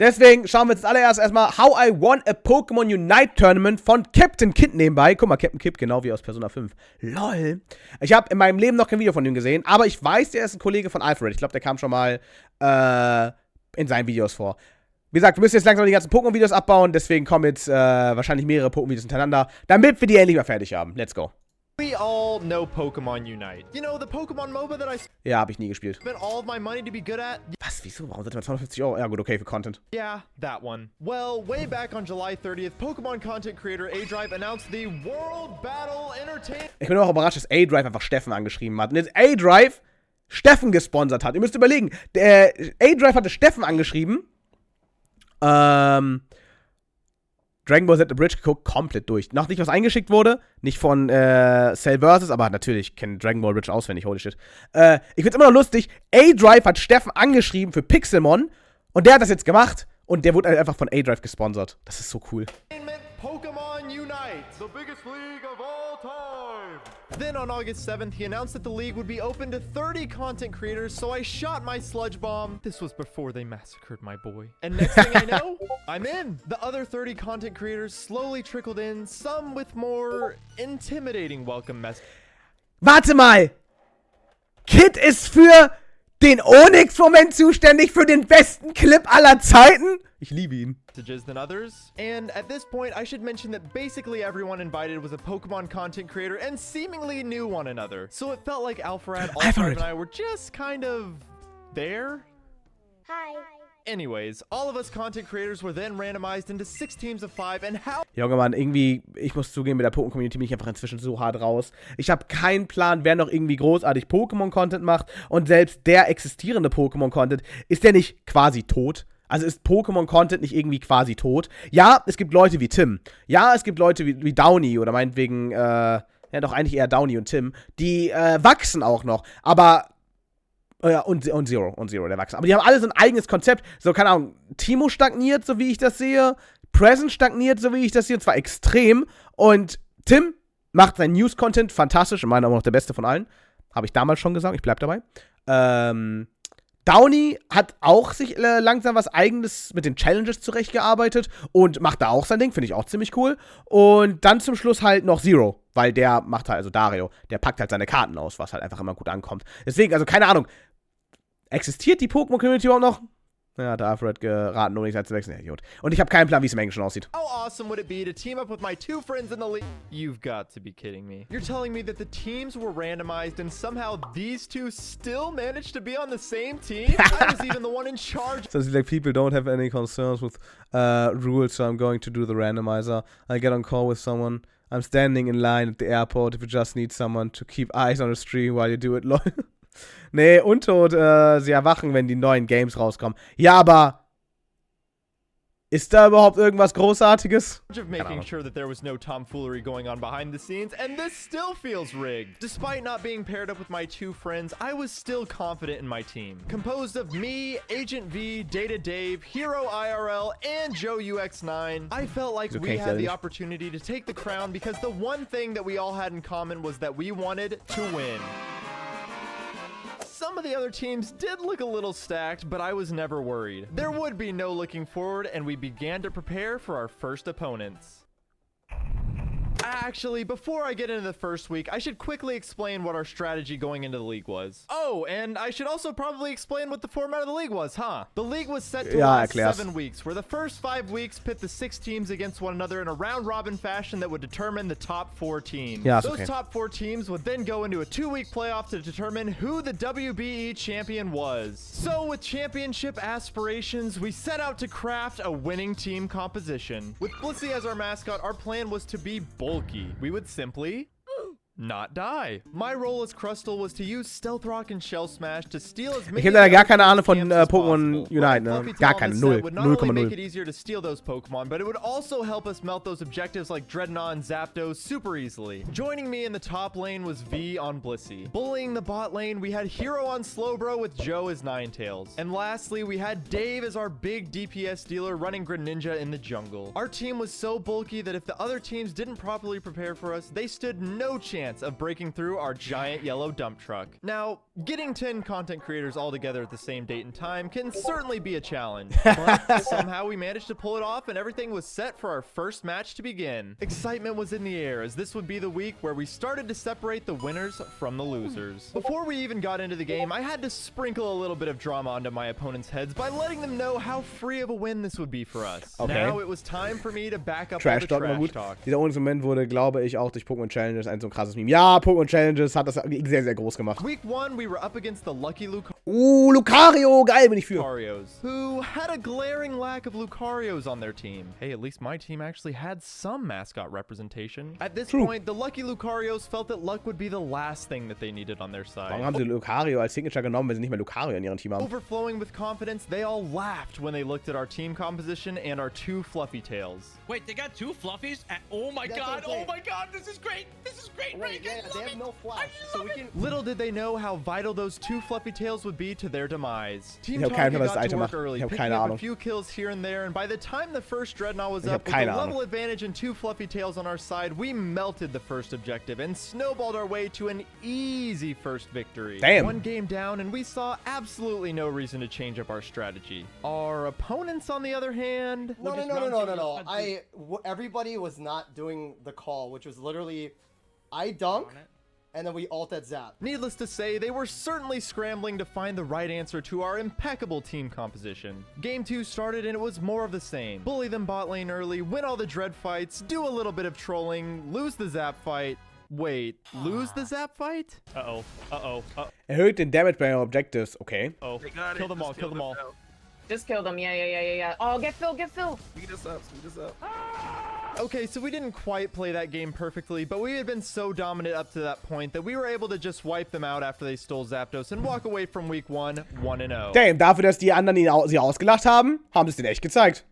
Deswegen schauen wir jetzt allererst erstmal How I Won a Pokémon Unite Tournament von CaptainKidd nebenbei. Guck mal, CaptainKidd, genau wie aus Persona 5. LOL. Ich habe in meinem Leben noch kein Video von ihm gesehen, aber ich weiß, der ist ein Kollege von Alfred. Ich glaube, der kam schon mal in seinen Videos vor. Wie gesagt, wir müssen jetzt langsam die ganzen Pokémon-Videos abbauen, deswegen kommen jetzt wahrscheinlich mehrere Pokémon-Videos hintereinander, damit wir die endlich mal fertig haben. Let's go. We all know Pokemon Unite. You know, the Pokemon MOBA that I Ja, habe ich nie gespielt. spent all of my money to be good at? Was? Wieso? Warum sind wir 250 Euro? Ja gut, okay, für Content. Yeah, that one. Well, way back on July 30th, Pokemon content creator A-Drive announced the World Battle Entertainment. Ich bin auch überrascht, dass A-Drive einfach Steffen angeschrieben hat. Und jetzt A-Drive Steffen gesponsert hat. Ihr müsst überlegen, A-Drive hatte Steffen angeschrieben. Dragon Ball Z The Bridge geguckt, komplett durch. Noch nicht, was eingeschickt wurde. Nicht von Cell Versus, aber natürlich kennt Dragon Ball Bridge auswendig, holy shit. Ich find's immer noch lustig. A-Drive hat Steffen angeschrieben für Pixelmon und der hat das jetzt gemacht und der wurde einfach von A-Drive gesponsert. Das ist so cool. Pokemon Unite, the biggest league of all time. Then on August 7th, he announced that the league would be open to 30 content creators, so I shot my sludge bomb. This was before they massacred my boy. And next thing I know, I'm in. The other 30 content creators slowly trickled in, some with more intimidating welcome messages. Warte mal! Kid ist für den Onyx-Moment zuständig, für den besten Clip aller Zeiten? Ich liebe ihn. Than others. And at this point, I should mention that basically everyone invited was a Pokemon content creator and seemingly knew one another. So it felt like Alpharad, Alpharad and I were just kind of there. Hi. Anyways, all of us content creators were then randomized into 6 teams of 5 and how... Junge Mann, irgendwie, ich muss zugeben, mit der Pokémon-Community bin ich einfach inzwischen so hart raus. Ich habe keinen Plan, wer noch irgendwie großartig Pokémon-Content macht und selbst der existierende Pokémon-Content, ist der nicht quasi tot? Also ist Pokémon-Content nicht irgendwie quasi tot? Ja, es gibt Leute wie Tim. Ja, es gibt Leute wie Downy oder meinetwegen, ja doch eigentlich eher Downy und Tim, die wachsen auch noch, aber und Zero, der wachsen. Aber die haben alle so ein eigenes Konzept. So, keine Ahnung, Timo stagniert, so wie ich das sehe. Present stagniert, so wie ich das sehe, und zwar extrem. Und Tim macht seinen News-Content fantastisch, in meiner Meinung nach der beste von allen. Habe ich damals schon gesagt, ich bleib dabei. Downy hat auch sich langsam was Eigenes mit den Challenges zurechtgearbeitet und macht da auch sein Ding, finde ich auch ziemlich cool. Und dann zum Schluss halt noch Zero, weil der macht halt, also Dario, der packt halt seine Karten aus, was halt einfach immer gut ankommt. Deswegen, also keine Ahnung, existiert die Pokémon-Community überhaupt noch? Ja, der Alfred geraten, ohne nicht zu wechseln, ja, Idiot. Und ich habe keinen Plan, wie es im Englischen aussieht. How awesome would it be to team up with my 2 friends in the league? You've got to be kidding me. You're telling me that the teams were randomized and somehow these 2 still managed to be on the same team? I was even the one in charge. So it's like people don't have any concerns with rules, so I'm going to do the randomizer. I get on call with someone. I'm standing in line at the airport if you just need someone to keep eyes on the stream while you do it. Nee, Untot, sie erwachen, wenn die neuen Games rauskommen. Ja, aber ist da überhaupt irgendwas Großartiges? Of making sure that there was no tomfoolery going on behind the scenes, and this still feels rigged. Despite not being paired up with my 2 friends, I was still confident in my team. Composed of me, Agent V, Data Dave, Hero IRL, and Joe UX9, I felt like we had the opportunity to take the crown because the one thing that we all had in common was that we wanted to win. Some of the other teams did look a little stacked, but I was never worried. There would be no looking forward, and we began to prepare for our first opponents. Actually, before I get into the first week, I should quickly explain what our strategy going into the league was. Oh, and I should also probably explain what the format of the league was, huh? The league was set to last 7 weeks, where the first 5 weeks pit the 6 teams against one another in a round-robin fashion that would determine the top 4 teams. Yeah, those top 4 teams would then go into a 2-week playoff to determine who the WBE champion was. So, with championship aspirations, we set out to craft a winning team composition. With Blissey as our mascot, our plan was to be bulky. We would simply not die. My role as Crustle was to use Stealth Rock and Shell Smash to steal as many. Ich hätte da gar keine Ahnung von Pokémon Unite, ne? Gar keine, 0,0. Make it easier to steal those Pokemon, but it would also help us melt those objectives like Dreadnought and Zapdos super easily. Joining me in the top lane was V on Blissey. Bullying the bot lane, we had Hero on Slowbro with Joe as Ninetales. And lastly, we had Dave as our big DPS dealer running Greninja in the jungle. Our team was so bulky that if the other teams didn't properly prepare for us, they stood no chance chance of breaking through our giant yellow dump truck. Now, getting 10 content creators all together at the same date and time can certainly be a challenge, but somehow we managed to pull it off and everything was set for our first match to begin. Excitement was in the air as this would be the week where we started to separate the winners from the losers. Before we even got into the game, I had to sprinkle a little bit of drama onto my opponent's heads by letting them know how free of a win this would be for us. Okay. Now it was time for me to back up Trash all the Talk immer trash gut. talk. Dieser Moment wurde, glaube ich, auch durch Pokémon Challenges ein so ein krasses Meme. Ja, Pokémon Challenges hat das sehr, sehr groß gemacht. Week 1, we were up against the lucky Lucario, geil, bin ich für. Lucarios, who had a glaring lack of Lucarios on their team. Hey, at least my team actually had some mascot representation. At this point, the lucky Lucarios felt that luck would be the last thing that they needed on their side. Warum haben sie Lucario als Signature genommen, wenn sie nicht mehr Lucario in ihrem Team haben? Overflowing with confidence, they all laughed when they looked at our team composition and our 2 fluffy tails. Wait, they got 2 fluffies? Oh my god, oh my god, this is great! This is great, Rick! Yeah, they have no flash, so we can. Little did they know how vital those 2 fluffy tails would be to their demise. Team Ich hab keine Tonka Ahnung, was das got to Item work macht. early, Ich hab picking keine up a Ahnung. few kills here and there, and by the time the first Dreadnought was Ich hab up with a keine Ahnung. level advantage and 2 fluffy tails on our side, we melted the first objective and snowballed our way to an easy first victory. Damn. 1 game down, and we saw absolutely no reason to change up our strategy. Our opponents, on the other hand, No. Everybody was not doing the call, which was literally, I dunk, and then we ult at zap. needless to say, they were certainly scrambling to find the right answer to our impeccable team composition. Game 2 started and it was more of the same. Bully them bot lane early, win all the dread fights, do a little bit of trolling, lose the zap fight. Wait, lose the zap fight? Erhöht den Damage bei ihren Objectives. Okay. They got Kill it. them Just all, kill them all. now. Just kill them. Yeah. Oh, get Phil. Speed us up, speed us up. Okay, so we didn't quite play that game perfectly, but we had been so dominant up to that point that we were able to just wipe them out after they stole Zapdos and walk away from week 1, 1-0. Damn, dafür, dass die anderen sie ausgelacht haben, haben sie es denen echt gezeigt.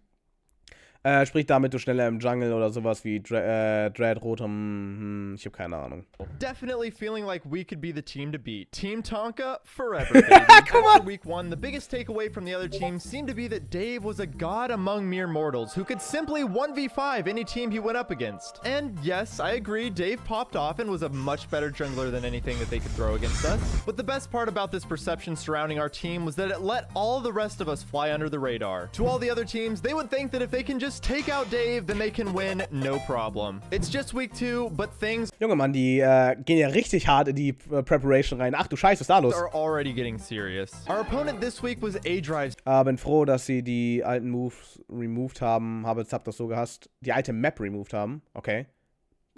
Sprich damit du schneller im Jungle oder sowas wie Dread, Rotom, ich habe keine Ahnung. Definitely feeling like we could be the team to beat. Team Tonka forever, baby. After week 1, the biggest takeaway from the other team seemed to be that Dave was a god among mere mortals who could simply 1v5 any team he went up against. And yes, I agree, Dave popped off and was a much better jungler than anything that they could throw against us. But the best part about this perception surrounding our team was that it let all the rest of us fly under the radar. To all the other teams, they would think that if they can just take out Dave, then they can win, no problem. It's just week 2, but things Junge Mann, die gehen ja richtig hart in die Preparation rein. Ach du Scheiße, was ist da los? are already getting serious. Our opponent this week was A-Drive's Bin froh, dass sie die alten Moves removed haben. Habe das so gehasst. Die alte Map removed haben. Okay.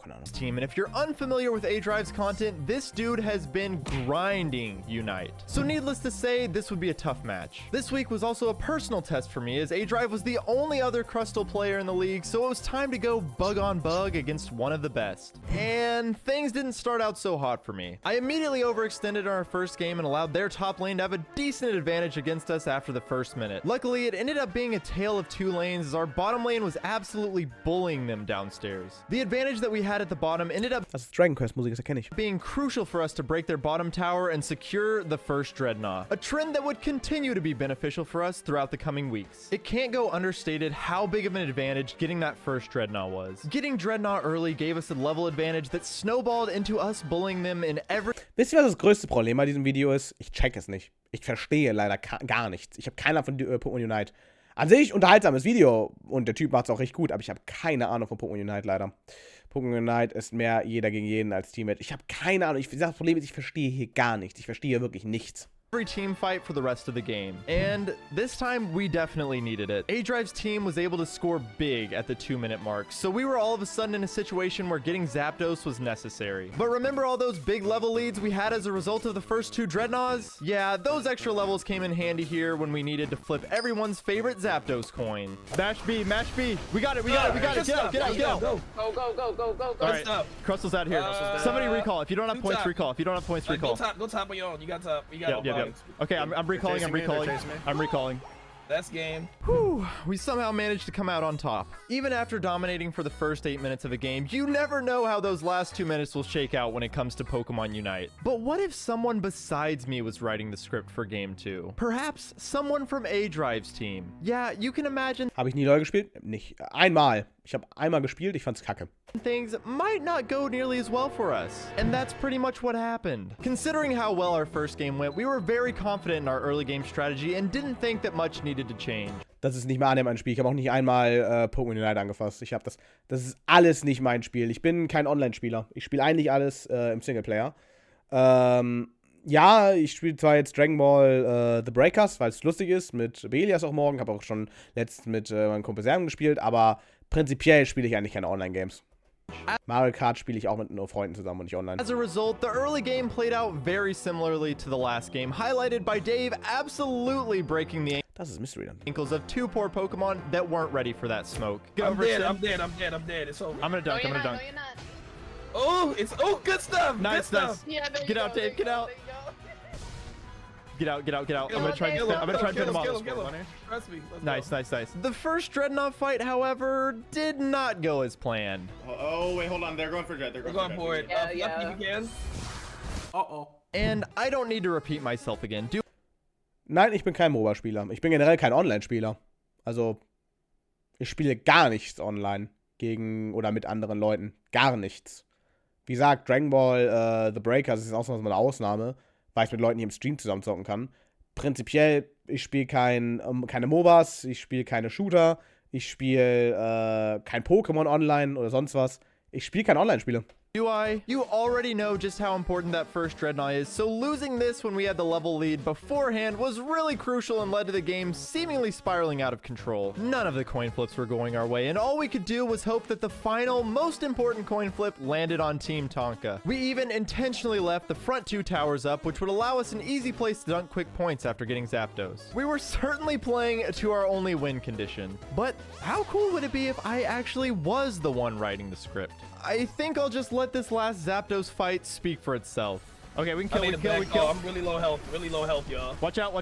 Keine Ahnung. team, and if you're unfamiliar with A-Drive's content, this dude has been grinding Unite. So needless to say, this would be a tough match. This week was also a personal test for me, as A-Drive was the only other Crustal player in the league, so it was time to go bug on bug against one of the best. And things didn't start out so hot for me. I immediately overextended in our first game and allowed their top lane to have a decent advantage against us after the first minute. Luckily, it ended up being a tale of 2 lanes, as our bottom lane was absolutely bullying them downstairs. The advantage that we had at the bottom ended up Das ist Dragon Quest Musik, das erkenne ich. being crucial for us to break their bottom tower and secure the first Dreadnought, a trend that would continue to be beneficial for us throughout the coming weeks. It can't go understated how big of an advantage getting that first Dreadnought was. Getting Dreadnought early gave us a level advantage that snowballed into us bullying them in every Wisst ihr, was das größte Problem bei diesem Video ist? Ich check es nicht. Ich verstehe leider gar nichts. Ich habe keine Ahnung von Pokémon Unite. An sich unterhaltsames Video und der Typ macht es auch recht gut, aber ich habe keine Ahnung von Pokémon Unite leider. Pokémon Unite ist mehr jeder gegen jeden als Teammate. Ich habe keine Ahnung. Das Problem ist, ich verstehe hier gar nichts. Ich verstehe wirklich nichts. team fight for the rest of the game. And this time, we definitely needed it. A-Drive's team was able to score big at the 2-minute mark, so we were all of a sudden in a situation where getting Zapdos was necessary. But remember all those big level leads we had as a result of the first 2 Dreadnoughts? Yeah, those extra levels came in handy here when we needed to flip everyone's favorite Zapdos coin. Match B, match B. We got it, we got it, we got it. Get out, get out, get out. Go. Go. All right, Crustal's out here. Somebody recall. If you don't have points, top. recall. If you don't have points, recall. Go top on your own. You got top. We got Yep. Okay, I'm recalling, chasing me, they're chasing me. I'm recalling. That's game. Whew, we somehow managed to come out on top. Even after dominating for the first 8 minutes of a game, you never know how those last 2 minutes will shake out when it comes to Pokemon Unite. But what if someone besides me was writing the script for game 2? Perhaps someone from A-Drive's team. Yeah, you can imagine Habe ich nie LoL gespielt? Nicht. Einmal. Ich habe einmal gespielt, ich fand's kacke. Things might not go nearly as well for us. And that's pretty much what happened. Considering how well our first game went, we were very confident in our early game strategy and didn't think that much needed to change. Das ist nicht mehr annehmbar ein Spiel. Ich habe auch nicht einmal Pokémon Unite angefasst. Das ist alles nicht mein Spiel. Ich bin kein Online-Spieler. Ich spiele eigentlich alles im Singleplayer. Ja, ich spiele zwar jetzt Dragon Ball The Breakers, weil es lustig ist, mit Belias auch morgen. Habe auch schon letztens mit meinem Kumpel Serben gespielt, aber prinzipiell spiele ich eigentlich keine Online-Games. Mario Kart spiele ich auch mit nur Freunden zusammen und nicht online. As a result, the early game played out very similarly to the last game, highlighted by Dave absolutely breaking the Das ist Mystery dann. ankles of 2 poor Pokemon that weren't ready for that smoke. Get over, Sid. I'm dead. It's over. I'm gonna dunk, I'm gonna dunk. No, you're not. Oh, good stuff. Nice, good nice. stuff. Yeah, there you Get go, out, there Dave, you get go, out. there you go. Get out. I'm Kill gonna try him, and pin him off. kill him. Trust me. Let's Nice, go. nice. The first Dreadnought fight, however, did not go as planned. Oh, wait, hold on. They're going for Dread. They're We're going going for it. Yeah, Fluffy, yeah. you can. Uh-oh. And I don't need to repeat myself again. Do Nein, ich bin kein MOBA-Spieler. Ich bin generell kein Online-Spieler. Also, ich spiele gar nichts online gegen oder mit anderen Leuten. Gar nichts. Wie gesagt, Dragon Ball The Breakers ist ausnahmsweise mal eine Ausnahme, weil ich mit Leuten hier im Stream zusammen zocken kann. Prinzipiell, ich spiele keine MOBAs, ich spiele keine Shooter, ich spiele kein Pokémon online oder sonst was. Ich spiele keine Online-Spiele. I? You already know just how important that first Dreadnought is, so losing this when we had the level lead beforehand was really crucial and led to the game seemingly spiraling out of control. None of the coin flips were going our way, and all we could do was hope that the final, most important coin flip landed on Team Tonka. We even intentionally left the front 2 towers up, which would allow us an easy place to dunk quick points after getting Zapdos. We were certainly playing to our only win condition, but how cool would it be if I actually was the one writing the script? I think I'll just let this last Zapdos fight speak for itself. Okay, we can kill, I we need can a kill, we back can call. kill. I'm really low health, y'all. Watch out.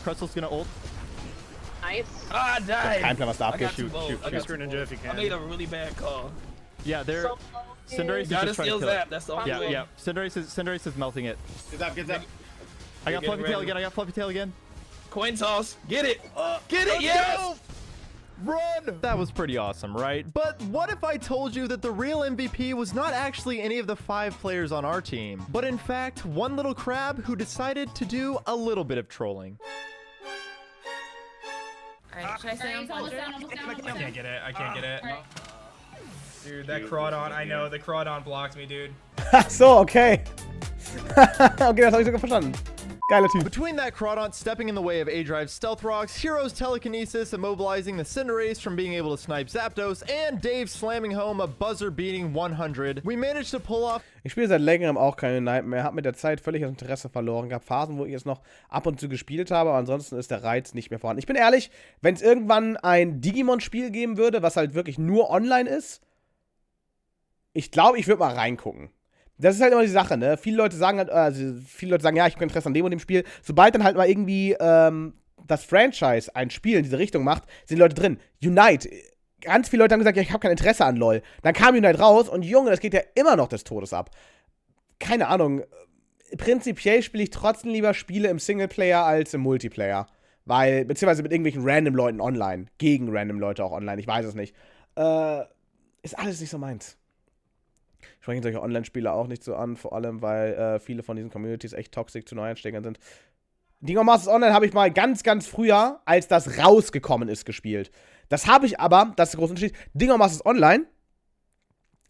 Crustal's gonna ult. Nice. Ah, died. Kein Plan, was da I got abgeht. too low. I got too Ninja low. if you I can. made a really bad call. Yeah, they're... So Cinderace is Gotta just trying to steal kill it. Zap. That's the only way. Yeah. Cinderace is melting it. Get that. I got Get Fluffy Tail ready. again. Coin toss. Get it. Get it. Yes. Run! That was pretty awesome, right? But what if I told you that the real MVP was not actually any of the 5 players on our team, but in fact, one little crab who decided to do a little bit of trolling? Alright, should I stay on Soldier? I can't get it. Dude, that Crawdon, I know, the Crawdon blocked me, dude. Ach so, okay. Okay, das habe ich sogar verstanden. Geiler Typ. Between that Crawdon stepping in the way of A-Drive's stealth rocks, Hero's telekinesis immobilizing the Cinderace from being able to snipe Zapdos, and Dave slamming home a buzzer-beating 100, we managed to pull off. Ich spiele seit längerem auch keine Night mehr, habe mit der Zeit völlig das Interesse verloren. Gab Phasen, wo ich es noch ab und zu gespielt habe, aber ansonsten ist der Reiz nicht mehr vorhanden. Ich bin ehrlich, wenn es irgendwann ein Digimon-Spiel geben würde, was halt wirklich nur online ist, ich glaube, ich würde mal reingucken. Das ist halt immer die Sache, ne? Viele Leute sagen, ja, ich habe kein Interesse an dem und dem Spiel. Sobald dann halt mal irgendwie das Franchise ein Spiel in diese Richtung macht, sind die Leute drin. Unite. Ganz viele Leute haben gesagt, ja, ich habe kein Interesse an LoL. Dann kam Unite raus und Junge, das geht ja immer noch des Todes ab. Keine Ahnung. Prinzipiell spiele ich trotzdem lieber Spiele im Singleplayer als im Multiplayer. Weil, beziehungsweise mit irgendwelchen random Leuten online. Gegen random Leute auch online, ich weiß es nicht. Ist alles nicht so meins. Ich spreche solche Online-Spiele auch nicht so an, vor allem, weil viele von diesen Communities echt toxisch zu Neueinsteigern sind. Dingo Masters Online habe ich mal ganz, ganz früher, als das rausgekommen ist, gespielt. Das habe ich aber, das ist der große Unterschied, Dingo Masters Online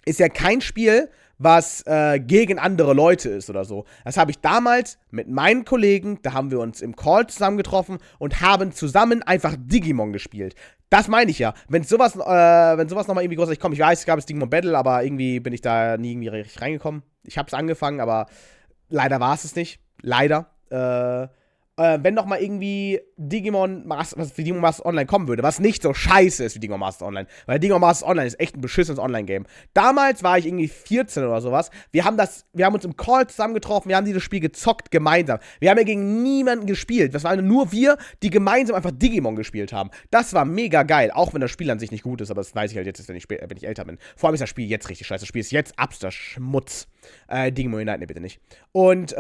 ist ja kein Spiel, was gegen andere Leute ist oder so. Das habe ich damals mit meinen Kollegen, da haben wir uns im Call zusammengetroffen und haben zusammen einfach Digimon gespielt. Das meine ich ja. Wenn sowas nochmal irgendwie großartig kommt, ich weiß, es gab es Digimon Battle, aber irgendwie bin ich da nie irgendwie richtig reingekommen. Ich habe es angefangen, aber leider war es nicht. Leider. Wenn noch mal irgendwie Digimon Masters Online kommen würde, was nicht so scheiße ist wie Digimon Masters Online, weil Digimon Masters Online ist echt ein beschissenes Online-Game. Damals war ich irgendwie 14 oder sowas. Wir haben uns im Call zusammengetroffen, wir haben dieses Spiel gezockt gemeinsam. Wir haben ja gegen niemanden gespielt. Das waren nur wir, die gemeinsam einfach Digimon gespielt haben. Das war mega geil, auch wenn das Spiel an sich nicht gut ist, aber das weiß ich halt jetzt, wenn ich älter bin. Vor allem ist das Spiel jetzt richtig scheiße. Das Spiel ist jetzt absoluter Schmutz. Digimon Unite, ne, bitte nicht. Und,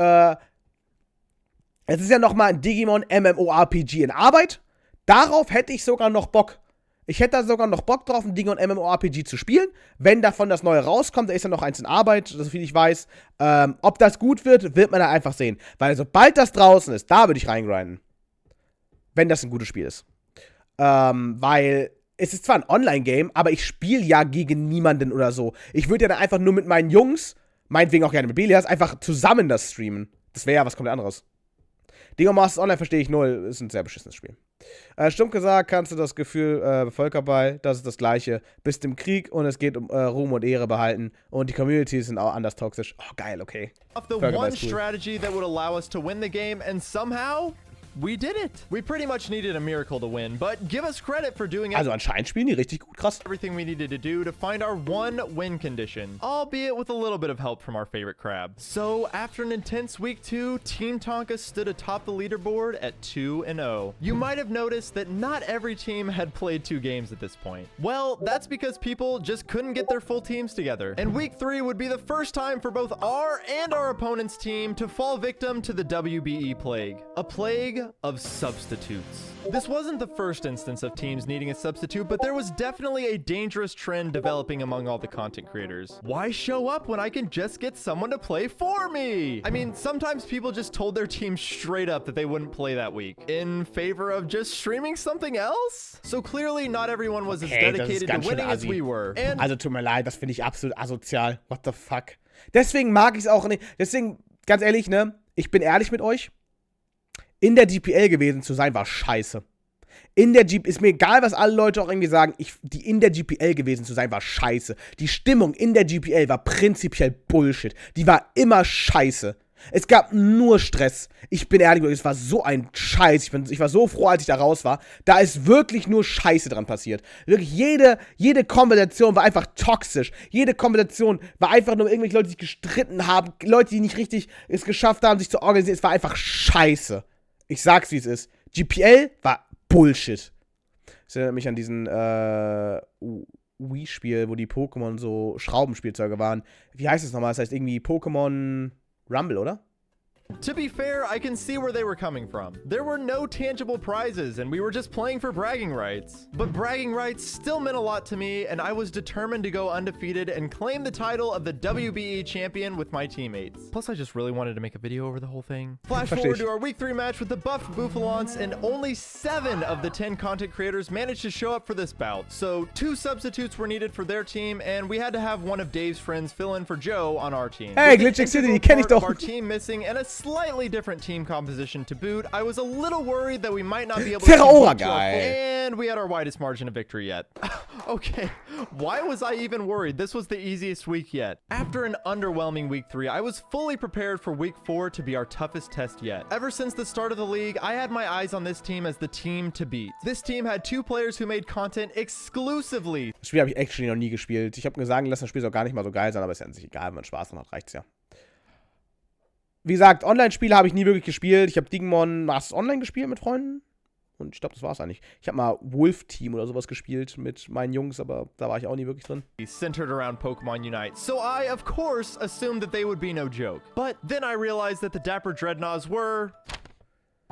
es ist ja nochmal ein Digimon MMORPG in Arbeit. Darauf hätte ich sogar noch Bock. Ich hätte da sogar noch Bock drauf, ein Ding und MMORPG zu spielen. Wenn davon das Neue rauskommt, da ist ja noch eins in Arbeit, soviel ich weiß. Ob das gut wird, wird man da einfach sehen. Weil sobald das draußen ist, da würde ich reingrinden. Wenn das ein gutes Spiel ist. Weil es ist zwar ein Online-Game, aber ich spiele ja gegen niemanden oder so. Ich würde ja dann einfach nur mit meinen Jungs, meinetwegen auch gerne mit Belias, einfach zusammen das streamen. Das wäre ja was komplett anderes. Ding und Masters Online verstehe ich null, ist ein sehr beschissenes Spiel. Stumpf gesagt, kannst du das Gefühl Völkerball, das ist das Gleiche, bist im Krieg und es geht um Ruhm und Ehre behalten und die Communities sind auch anders toxisch. Oh, geil, okay. Of the one strategy that would allow us to win the game, and somehow we did it. We pretty much needed a miracle to win, but give us credit for doing it. Also anscheinend spielen die richtig gut, krass. Everything we needed to do to find our one win condition, albeit with a little bit of help from our favorite crab. So after an intense week 2, Team Tonka stood atop the leaderboard at 2-0. You might have noticed that not every team had played 2 games at this point. Well, that's because people just couldn't get their full teams together. And week 3 would be the first time for both our and our opponent's team to fall victim to the WBE plague. A plague of substitutes. This wasn't the first instance of teams needing a substitute, but there was definitely a dangerous trend developing among all the content creators. Why show up when I can just get someone to play for me? I mean, sometimes people just told their team straight up that they wouldn't play that week in favor of just streaming something else. So clearly not everyone was as dedicated to winning as we were. And also tut mir leid, das finde ich absolut asozial. What the fuck? Deswegen mag ich es auch nicht. Deswegen, ganz ehrlich, ne? Ich bin ehrlich mit euch. In der GPL gewesen zu sein, war scheiße. Ist mir egal, was alle Leute auch irgendwie sagen, in der GPL gewesen zu sein, war scheiße. Die Stimmung in der GPL war prinzipiell Bullshit. Die war immer scheiße. Es gab nur Stress. Ich bin ehrlich, es war so ein Scheiß. Ich war so froh, als ich da raus war. Da ist wirklich nur Scheiße dran passiert. Wirklich, jede Kombination war einfach toxisch. Jede Kombination war einfach nur irgendwelche Leute, die sich gestritten haben. Leute, die nicht richtig es geschafft haben, sich zu organisieren. Es war einfach scheiße. Ich sag's, wie es ist. GPL war Bullshit. Das erinnert mich an diesen Wii-Spiel, wo die Pokémon so Schraubenspielzeuge waren. Wie heißt es nochmal? Das heißt irgendwie Pokémon Rumble, oder? to be fair, I can see where they were coming from. There were no tangible prizes, and we were just playing for bragging rights. But bragging rights still meant a lot to me, and I was determined to go undefeated and claim the title of the WBE champion with my teammates. Plus, I just really wanted to make a video over the whole thing. Flash forward to our week 3 match with the buffed Bouffalants, and only 7 of the 10 content creators managed to show up for this bout. So 2 substitutes were needed for their team, and we had to have one of Dave's friends fill in for Joe on our team. Hey, Glitching City, die kenn ich doch. Our team missing and a slightly different team composition to boot, I was a little worried that we might not be able to Terra guy. And we had our widest margin of victory yet. Okay, why was I even worried? This was the easiest week yet. After an underwhelming week 3, I was fully prepared for week 4 to be our toughest test yet. Ever since the start of the league, I had my eyes on this team as the team to beat. This team had 2 players who made content exclusively. Das Spiel habe ich actually noch nie gespielt. Ich habe mir sagen lassen, das Spiel soll gar nicht mal so geil sein, aber ist ja an sich egal, wenn man Spaß dran hat, reicht's ja. Wie gesagt, Online-Spiele habe ich nie wirklich gespielt. Ich habe Digimon Masters Online gespielt mit Freunden. Und ich glaube, das war's eigentlich. Ich habe mal Wolf Team oder sowas gespielt mit meinen Jungs, aber da war ich auch nie wirklich drin. Centered around Pokemon Unite. So I, of course, assumed that they would be no joke. But then I realized that the Dapper Dreadnoughts were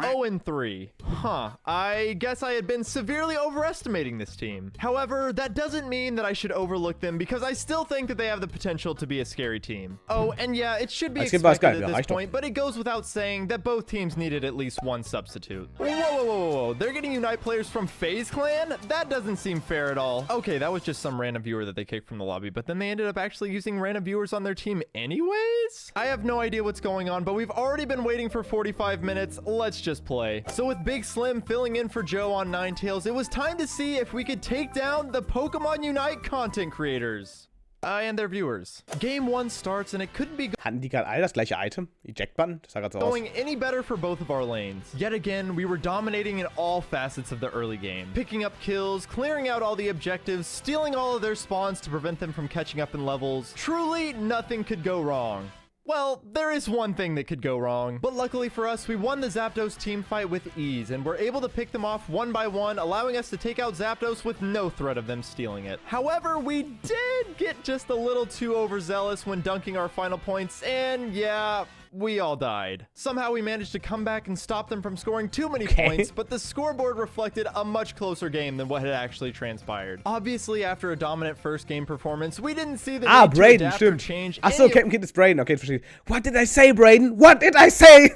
0-3. Huh. I guess I had been severely overestimating this team. However, that doesn't mean that I should overlook them because I still think that they have the potential to be a scary team. Oh, and yeah, it should be expected at this point, but it goes without saying that both teams needed at least one substitute. Whoa, whoa, whoa, whoa, whoa. They're getting Unite players from FaZe Clan? That doesn't seem fair at all. Okay, that was just some random viewer that they kicked from the lobby, but then they ended up actually using random viewers on their team anyways? I have no idea what's going on, but we've already been waiting for 45 minutes. Let's just play. So with Big Slim filling in for Joe on Ninetales, it was time to see if we could take down the Pokemon Unite content creators. And their viewers. Game 1 starts and it couldn't be Hatten die gerade alle das gleiche Item? Eject-Button? Das sah gerade so aus. Going any better for both of our lanes. Yet again, we were dominating in all facets of the early game. Picking up kills, clearing out all the objectives, stealing all of their spawns to prevent them from catching up in levels. Truly, nothing could go wrong. Well, there is one thing that could go wrong, but luckily for us, we won the Zapdos team fight with ease and were able to pick them off one by one, allowing us to take out Zapdos with no threat of them stealing it. However, we did get just a little too overzealous when dunking our final points, and yeah, we all died. Somehow we managed to come back and stop them from scoring too many points, but the scoreboard reflected a much closer game than what had actually transpired. Obviously, after a dominant first game performance, we didn't see the need to Braden, adapt or stimmt. change Achso, any CaptainKidd ist Braden. Okay, verstehe. What did I say, Braden? What did I say?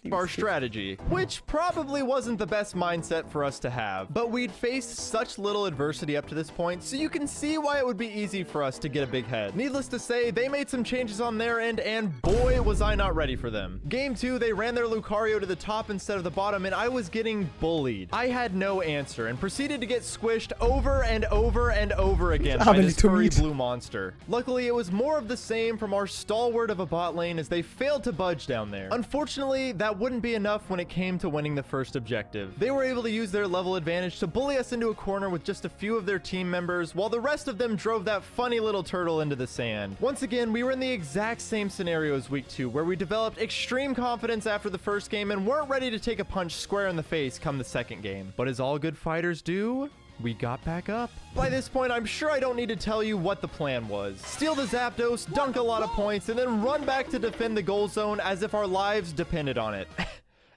of our strategy, which probably wasn't the best mindset for us to have. But we'd faced such little adversity up to this point, so you can see why it would be easy for us to get a big head. Needless to say, they made some changes on their end, and boy, was I not ready for them. Game 2, they ran their Lucario to the top instead of the bottom, and I was getting bullied. I had no answer, and proceeded to get squished over and over and over again by this furry blue monster. Luckily, it was more of the same from our stalwart of a bot lane as they failed to budge down there. Unfortunately, that wouldn't be enough when it came to winning the first objective. They were able to use their level advantage to bully us into a corner with just a few of their team members, while the rest of them drove that funny little turtle into the sand. Once again, we were in the exact same scenario as week 2, where we developed extreme confidence after the first game and weren't ready to take a punch square in the face come the second game. But as all good fighters do, we got back up. By this point, I'm sure I don't need to tell you what the plan was. Steal the Zapdos, dunk a lot of points, and then run back to defend the goal zone as if our lives depended on it.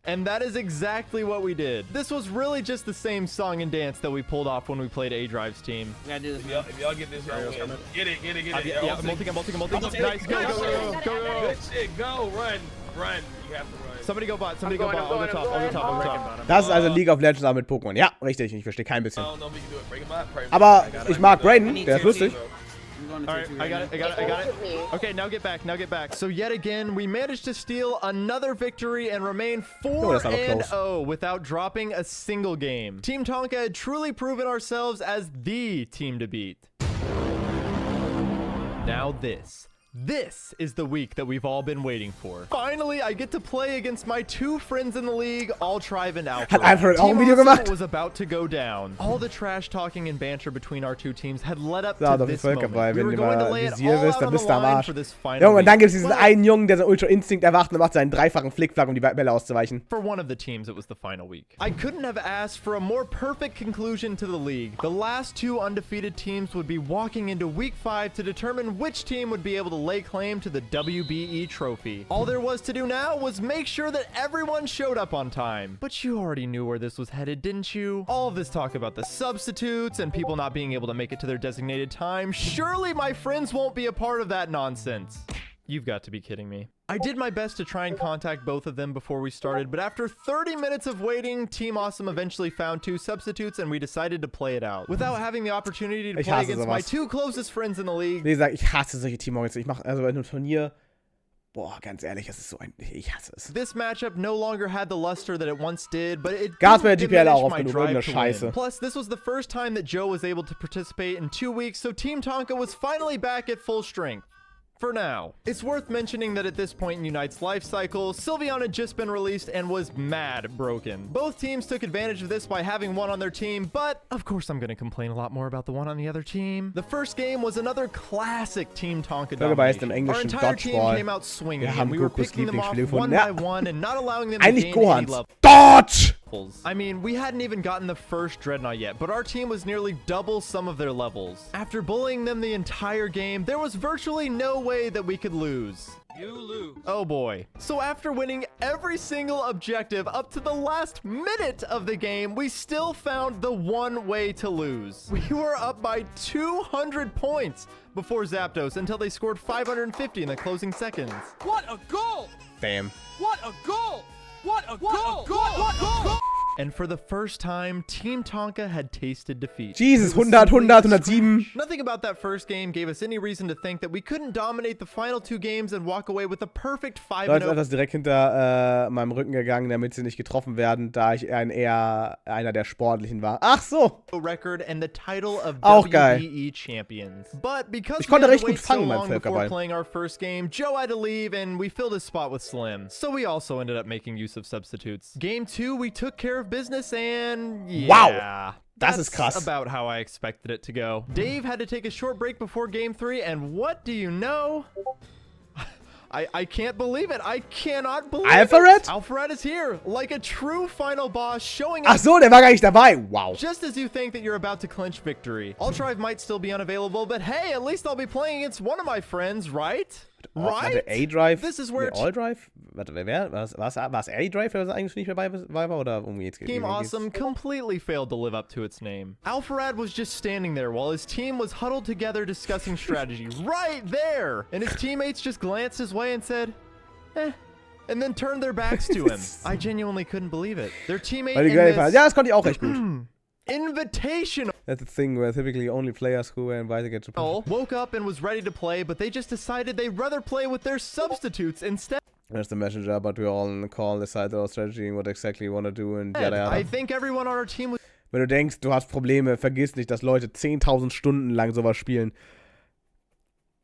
And that is exactly what we did. This was really just the same song and dance that we pulled off when we played A-Drive's team. We gotta do this. If y'all get this, y'all win. Get it. Yeah, multi. Nice, go. Good shit, go, run. You have to run. Somebody go bot, on the top. Das ist also League of Legends, aber mit Pokémon. Ja, richtig, ich verstehe kein bisschen. I don't know if we can do it. Break him up. Aber ich mag Braden, der ist lustig. Alright, I got it. Okay, now get back. So yet again, we managed to steal another victory and remain 4-0 without dropping a single game. Team Tonka had truly proven ourselves as the team to beat. Now This is the week that we've all been waiting for. Finally, I get to play against my two friends in the league, Altrive and Alpha. Hat Alfred auch ein Video gemacht? Was about to go down. All the trash talking and banter between our two teams had led up to this moment. We were going to lay it all out on the line for this final Junge, und dann gibt es diesen einen Jungen, der so Ultra Instinct erwacht und macht seinen dreifachen Flickflack, um die Bälle auszuweichen. For one of the teams, it was the final week. I couldn't have asked for a more perfect conclusion to the league. The last two undefeated teams would be walking into week 5 to determine which team would be able to lay claim to the WBE trophy. All there was to do now was make sure that everyone showed up on time. But you already knew where this was headed, didn't you? All of this talk about the substitutes and people not being able to make it to their designated time. Surely my friends won't be a part of that nonsense. You've got to be kidding me. I did my best to try and contact both of them before we started, but after 30 minutes of waiting, Team Awesome eventually found 2 substitutes and we decided to play it out. Without having the opportunity to play against my 2 closest friends in the league. Wie gesagt, ich hasse solche Teamorganisationen. Ich mache also bei einem Turnier. Boah, ganz ehrlich, es ist so ein. Ich hasse es. This matchup no longer had the luster that it once did, but it Gas bei der GPL auch oft genug, irgendeine Scheiße. Plus, this was the first time that Joe was able to participate in 2 weeks, so Team Tonka was finally back at full strength. For now. It's worth mentioning that at this point in Unite's life cycle, Sylveon had just been released and was mad broken. Both teams took advantage of this by having one on their team, but of course I'm going to complain a lot more about the one on the other team. The first game was another classic Team Tonka domination. Our entire team came out swinging, and we were picking them off one by one and not allowing them to gain any level. Dodge! I mean, we hadn't even gotten the first Dreadnought yet, but our team was nearly double some of their levels. After bullying them the entire game, there was virtually no way that we could lose. You lose. Oh boy. So after winning every single objective up to the last minute of the game, we still found the one way to lose. We were up by 200 points before Zapdos until they scored 550 in the closing seconds. What a goal! Damn. What a goal! What a goal! What a goal! And for the first time, Team Tonka had tasted defeat. Jesus, 100, 107. Nothing about that first game gave us any reason to think that we couldn't dominate the final 2 games and walk away with a perfect 5-0. Leute, ist direkt hinter meinem Rücken gegangen, damit sie nicht getroffen werden, da ich eher einer der Sportlichen war. Ach so. Record and the title of Auch WBE geil. Champions. But because Ich konnte we had recht to gut wait so fangen beim long before Völkerball. playing our first game, Joe had to leave and we filled his spot with Slim. So we also ended up making use of substitutes. Game 2, we took care of business and yeah. Wow. Das ist krass. About how I expected it to go. Dave had to take a short break before game 3 and what do you know? I can't believe it. I cannot believe Alpharet? it. Alpharet is here, like a true final boss, showing up. Ach so, der war gar nicht dabei. Wow. Just as you think that you're about to clinch victory. Altrive might still be unavailable, but hey, at least I'll be playing against one of my friends, right? Right? A-Drive? This is where All-Drive? warte, wer? War es Eddie Drive, der eigentlich nicht mehr bei war? Oder um geht's? Team Awesome completely failed to live up to its name. Alpharad was just standing there while his team was huddled together discussing strategy right there. And his teammates just glanced his way and said, eh. And then turned their backs to him. I genuinely couldn't believe it. Their teammate in this Ja, das konnte ich auch recht gut. invitational That's the thing where typically only players who were invited get to play. woke up and was ready to play, but they just decided they'd rather play with their substitutes instead. There's the messenger, but we're all on the call, decide our strategy and what exactly we want to do and yada yada. I think everyone on our team was Wenn du denkst, du hast Probleme, vergiss nicht, dass Leute 10.000 Stunden lang sowas spielen.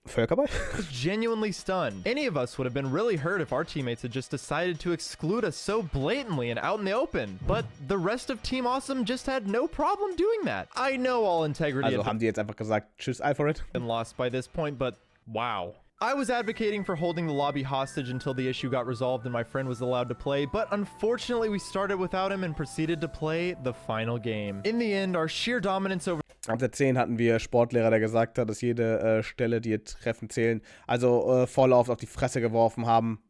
Völkerball? genuinely stunned. Any of us would have been really hurt if our teammates had just decided to exclude us so blatantly and out in the open. But the rest of Team Awesome just had no problem doing that. I know all integrity Also had haben die jetzt einfach gesagt, tschüss, Alfred? been lost by this point, but wow. I was advocating for holding the lobby hostage until the issue got resolved and my friend was allowed to play, but unfortunately we started without him and proceeded to play the final game. In the end, our sheer dominance over Ab der 10 hatten wir Sportlehrer, der gesagt hat, dass jede Stelle, die Treffen zählen, also voll auf die Fresse geworfen haben.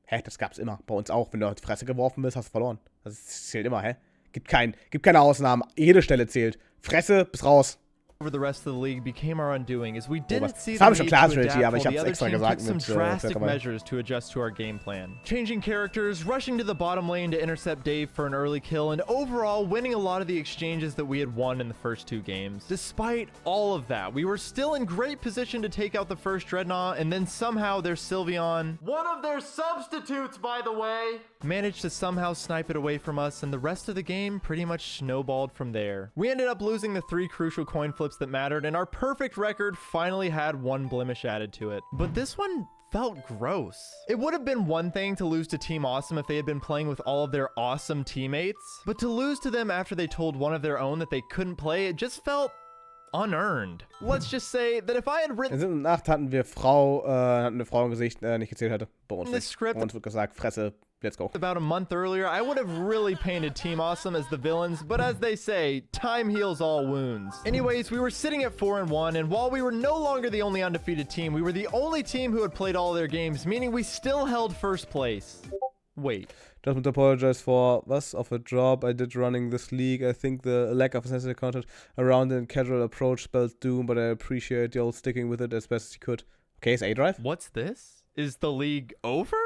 Hä, das gab's immer. Bei uns auch. Wenn du auf die Fresse geworfen bist, hast du verloren. Das zählt immer, hä? Gibt keine Ausnahmen. Jede Stelle zählt. Fresse, bis raus. the rest of the league became our undoing as we didn't see das the haben wir schon need klar, to Strategy, aber adapt ich while the hab's other extra team gesagt took some mit, drastic Völkerball. measures to adjust to our game plan. Changing characters, rushing to the bottom lane to intercept Dave for an early kill, and overall winning a lot of the exchanges that we had won in the first 2 games. Despite all of that, we were still in great position to take out the first Dreadnought, and then somehow their Sylveon, one of their substitutes by the way, managed to somehow snipe it away from us, and the rest of the game pretty much snowballed from there. We ended up losing the 3 crucial coin flips that mattered, and our perfect record finally had 1 blemish added to it. But this one felt gross. It would have been one thing to lose to Team Awesome if they had been playing with all of their awesome teammates, but to lose to them after they told one of their own that they couldn't play, it just felt unearned. Let's just say that if I had written In 8 hatten wir eine Frau im Gesicht, nicht gezählt hätte. Bei uns this nicht. script Bei uns wird gesagt, Fresse, let's go. about a month earlier, I would have really painted Team Awesome as the villains, but as they say, time heals all wounds. Anyways, we were sitting at 4-1, and while we were no longer the only undefeated team, we were the only team who had played all their games, meaning we still held first place. Wait. Just want to apologize for of a job I did running this league. I think the lack of sensitive content around and casual approach spells doom, but I appreciate y'all sticking with it as best as you could. Okay, it's A-Drive? What's this? Is the league over?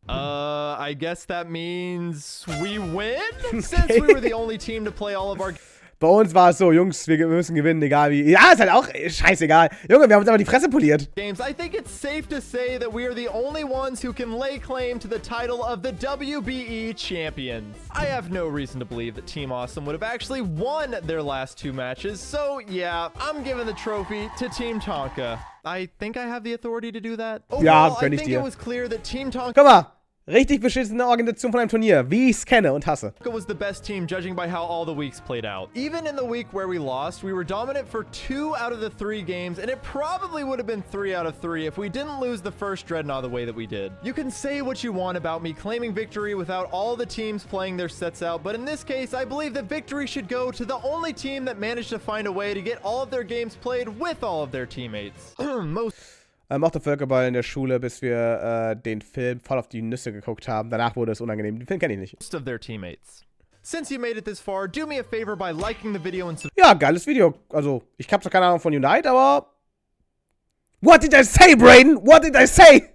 I guess that means we win? Since we were the only team to play all of our Bei uns war es so, Jungs, wir müssen gewinnen, egal wie. Ja, ist halt auch scheißegal. Junge, wir haben uns aber die Fresse poliert. games, I think it's safe to say that we are the only ones who can lay claim to the title of the WBE champions. I have no reason to believe that Team Awesome would have actually won their last 2 matches, so yeah, I'm giving the trophy to Team Tonka. I think I have the authority to do that. Overall, I gönn ich think dir. it was clear that Team Tonka Guck mal, richtig beschissene Organisation von einem Turnier, wie ich es kenne und hasse. was the best team judging by how all the weeks played out. Even in the week where we lost, we were dominant for 2 out of the 3 games, and it probably would have been 3 out of 3 if we didn't lose the first Dreadnought the way that we did. You can say what you want about me claiming victory without all the teams playing their sets out, but in this case, I believe that victory should go to the only team that managed to find a way to get all of their games played with all of their teammates. Mochte Völkerball in der Schule, bis wir den Film voll auf die Nüsse geguckt haben. Danach wurde es unangenehm. Den Film kenne ich nicht. Most of their teammates. Since you made it this far, do me a favor by liking the video and Ja, geiles Video. Also, ich habe zwar keine Ahnung von Unite, aber... What did I say, Brayden? What did I say?